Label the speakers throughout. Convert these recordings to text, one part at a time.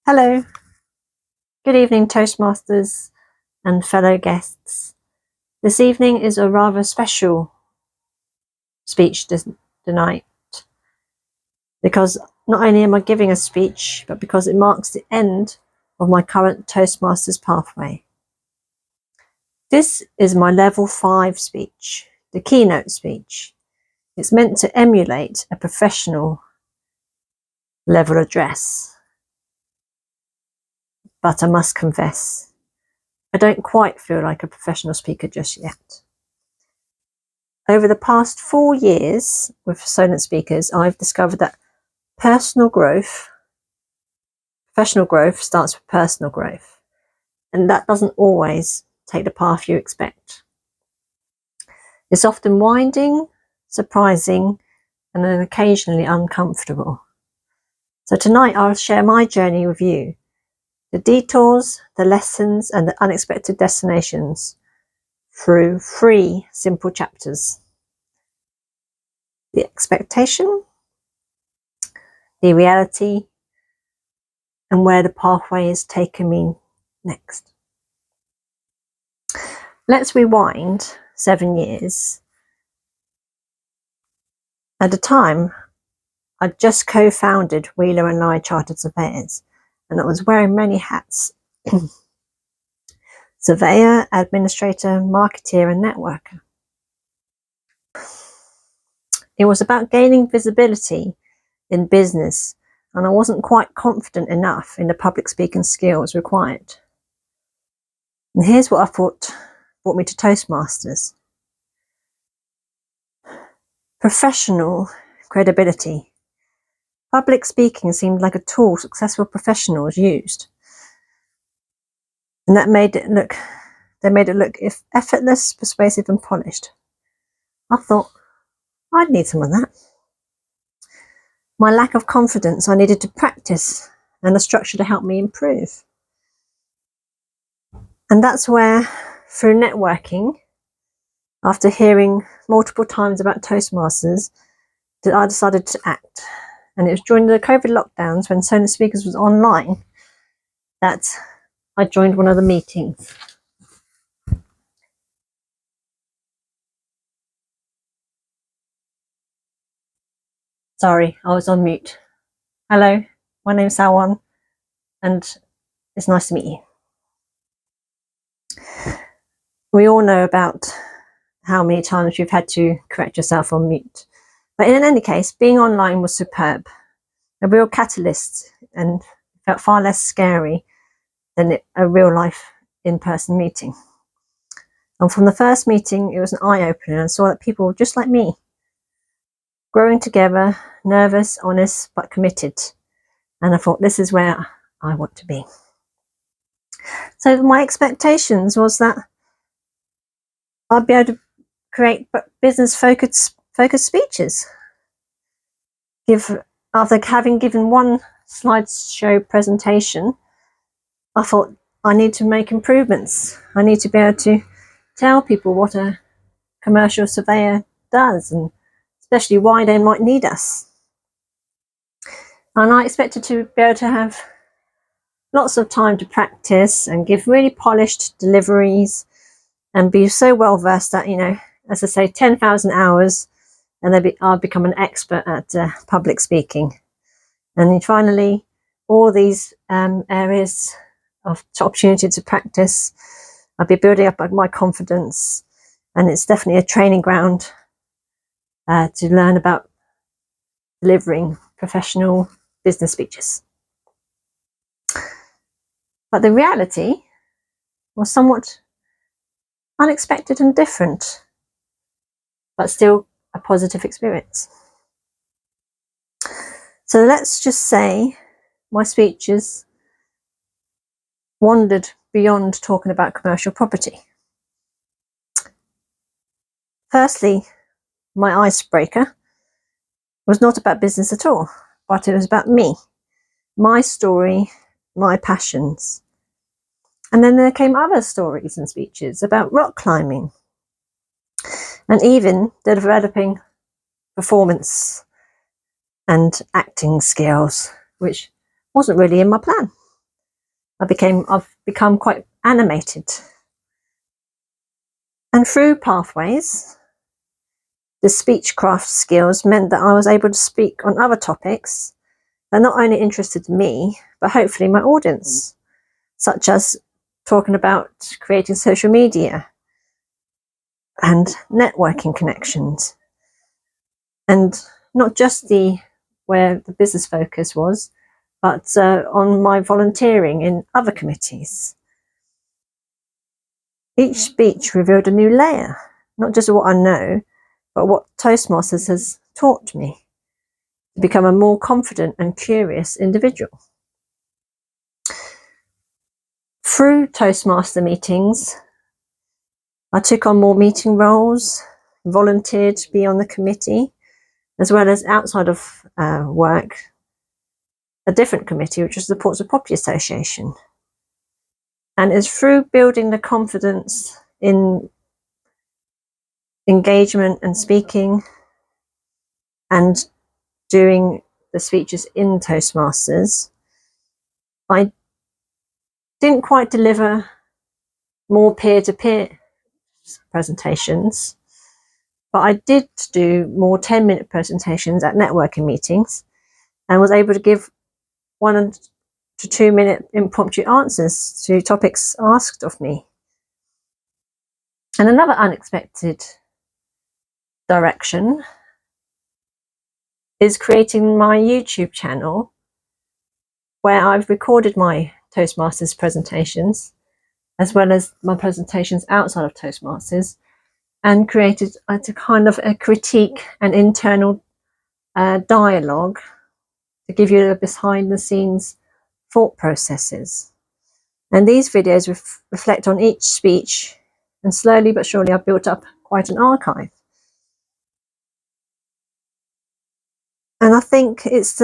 Speaker 1: Hello, good evening Toastmasters and fellow guests. This evening is a rather special speech tonight because not only am I giving a speech, but because it marks the end of my current Toastmasters pathway. This is my level 5 speech, the keynote speech. It's meant to emulate a professional level address. But I must confess, I don't quite feel like a professional speaker just yet. Over the past 4 years with Solent speakers, I've discovered that professional growth starts with personal growth, and that doesn't always take the path you expect. It's often winding, surprising, and then occasionally uncomfortable. So tonight I'll share my journey with you, the detours, the lessons, and the unexpected destinations through 3 simple chapters: the expectation, the reality, and where the pathway is taking me next. Let's rewind 7 years. At the time, I'd just co-founded Wheeler and Nye Chartered Surveyors, and I was wearing many hats: surveyor, administrator, marketeer, and networker. It was about gaining visibility in business, and I wasn't quite confident enough in the public speaking skills required. And here's what I thought brought me to Toastmasters: professional credibility. Public speaking seemed like a tool successful professionals used, and they made it look effortless, persuasive, and polished. I thought I'd need some of that. My lack of confidence, I needed to practice and a structure to help me improve. And that's where, through networking, after hearing multiple times about Toastmasters, that I decided to act. And it was during the COVID lockdowns, when Solent Speakers was online, that I joined one of the meetings. Sorry, I was on mute. Hello, my name's Salwan, and it's nice to meet you. We all know about how many times you've had to correct yourself on mute. But in any case, being online was superb, a real catalyst, and felt far less scary than a real life in-person meeting. And from the first meeting, it was an eye-opener, and I saw that people were just like me, growing together, nervous, honest, but committed. And I thought, this is where I want to be. So my expectations was that I'd be able to create business-focused speeches. After having given one slideshow presentation, I thought I need to make improvements. I need to be able to tell people what a commercial surveyor does, and especially why they might need us. And I expected to be able to have lots of time to practice and give really polished deliveries and be so well versed that, as I say, 10,000 hours, and I'll become an expert at public speaking. And then finally, all these areas of opportunity to practice, I'll be building up my confidence, and it's definitely a training ground to learn about delivering professional business speeches. But the reality was somewhat unexpected and different, but still a positive experience. So let's just say my speeches wandered beyond talking about commercial property. Firstly, my icebreaker was not about business at all, but it was about me, my story, my passions. And then there came other stories and speeches about rock climbing, and even developing performance and acting skills, which wasn't really in my plan. I've become quite animated. And through Pathways, the speechcraft skills meant that I was able to speak on other topics that not only interested me, but hopefully my audience, such as talking about creating social media and networking connections. And not just where the business focus was, but on my volunteering in other committees. Each speech revealed a new layer, not just what I know, but what Toastmasters has taught me to become a more confident and curious individual. Through Toastmaster meetings, I took on more meeting roles, volunteered to be on the committee, as well as outside of work, a different committee, which was the Ports of Property Association. And it's through building the confidence in engagement and speaking and doing the speeches in Toastmasters, I didn't quite deliver more peer-to-peer presentations, but I did do more 10-minute presentations at networking meetings and was able to give 1 to 2 minute impromptu answers to topics asked of me. And another unexpected direction is creating my YouTube channel, where I've recorded my Toastmasters presentations, as well as my presentations outside of Toastmasters, and created a kind of a critique and internal dialogue to give you the behind the scenes thought processes. And these videos reflect on each speech, and slowly but surely I've built up quite an archive. And I think it's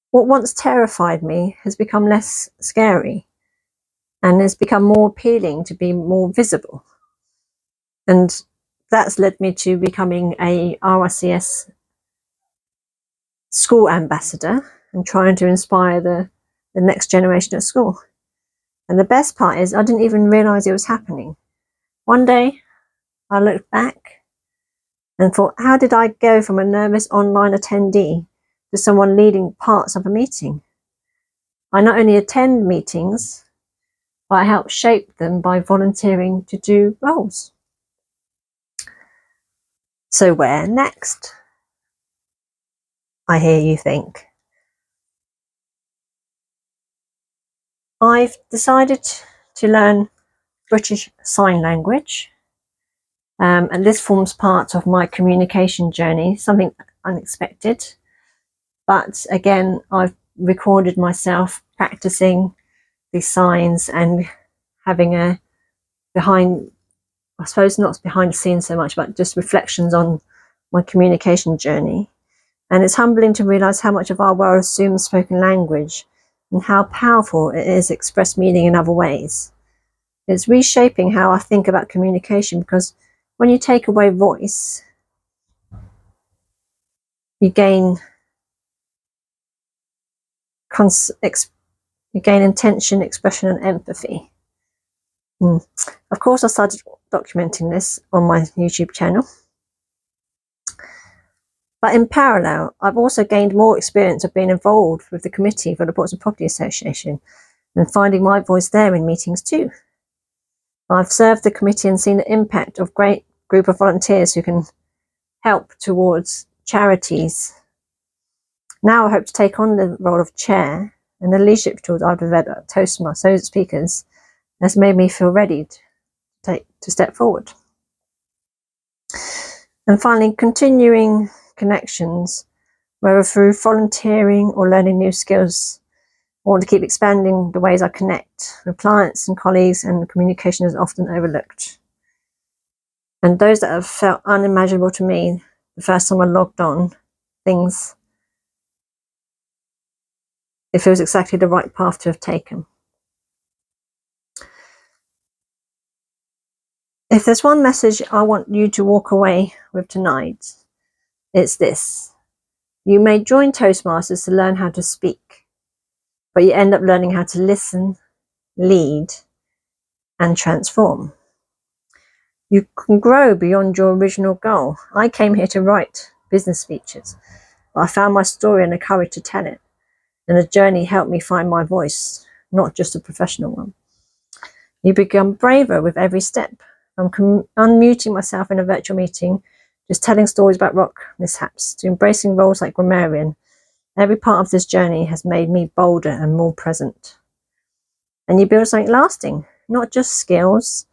Speaker 1: what once terrified me has become less scary and has become more appealing to be more visible. And that's led me to becoming a RICS school ambassador and trying to inspire the next generation at school. And the best part is I didn't even realise it was happening. One day I looked back and thought, how did I go from a nervous online attendee to someone leading parts of a meeting? I not only attend meetings, but I help shape them by volunteering to do roles. So where next? I hear you think. I've decided to learn British Sign Language, and this forms part of my communication journey, something unexpected. But again, I've recorded myself practicing these signs and having a behind, I suppose not behind the scenes so much, but just reflections on my communication journey. And it's humbling to realise how much of our world assumes spoken language and how powerful it is to express meaning in other ways. It's reshaping how I think about communication, because when you take away voice, you gain intention, expression, and empathy. Of course, I started documenting this on my YouTube channel. But in parallel, I've also gained more experience of being involved with the committee for the Ports and Property Association and finding my voice there in meetings too. I've served the committee and seen the impact of a great group of volunteers who can help towards charities. Now I hope to take on the role of chair, and the leadership tools I've developed at Toastmasters speakers has made me feel ready to step forward. And finally, continuing connections, whether through volunteering or learning new skills. I want to keep expanding the ways I connect with clients and colleagues, and communication is often overlooked. And those that have felt unimaginable to me the first time I logged on, it feels exactly the right path to have taken. If there's one message I want you to walk away with tonight, it's this. You may join Toastmasters to learn how to speak, but you end up learning how to listen, lead, and transform. You can grow beyond your original goal. I came here to write business speeches, but I found my story and the courage to tell it. And the journey helped me find my voice, not just a professional one. You become braver with every step. I'm unmuting myself in a virtual meeting, just telling stories about rock mishaps, to embracing roles like grammarian. Every part of this journey has made me bolder and more present. And you build something lasting, not just skills,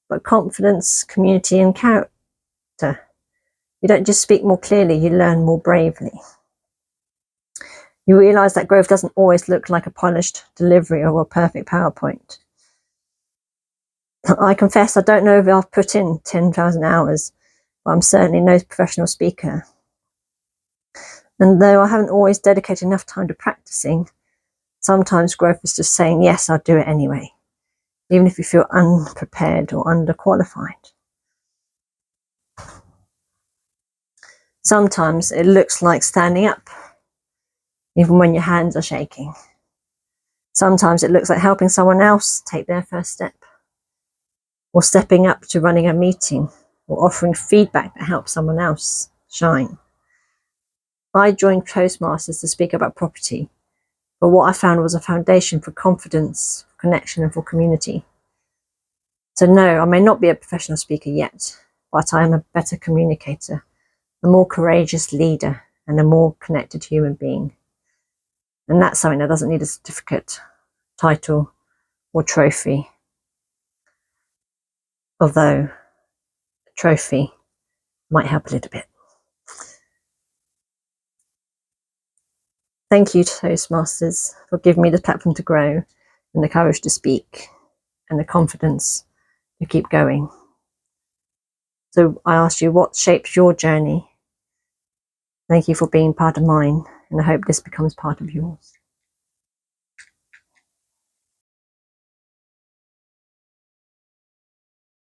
Speaker 1: but confidence, community, and character. You don't just speak more clearly, you learn more bravely. You realise that growth doesn't always look like a polished delivery or a perfect PowerPoint. I confess I don't know if I've put in 10,000 hours, but I'm certainly no professional speaker. And though I haven't always dedicated enough time to practicing, sometimes growth is just saying, yes, I'll do it anyway, even if you feel unprepared or underqualified. Sometimes it looks like standing up, even when your hands are shaking. Sometimes it looks like helping someone else take their first step, or stepping up to running a meeting, or offering feedback that helps someone else shine. I joined Toastmasters to speak about property, but what I found was a foundation for confidence, for connection, and for community. So no, I may not be a professional speaker yet, but I am a better communicator, a more courageous leader, and a more connected human being. And that's something that doesn't need a certificate, title, or trophy. Although a trophy might help a little bit. Thank you, Toastmasters, for giving me the platform to grow and the courage to speak and the confidence to keep going. So I ask you, what shapes your journey? Thank you for being part of mine, and I hope this becomes part of yours.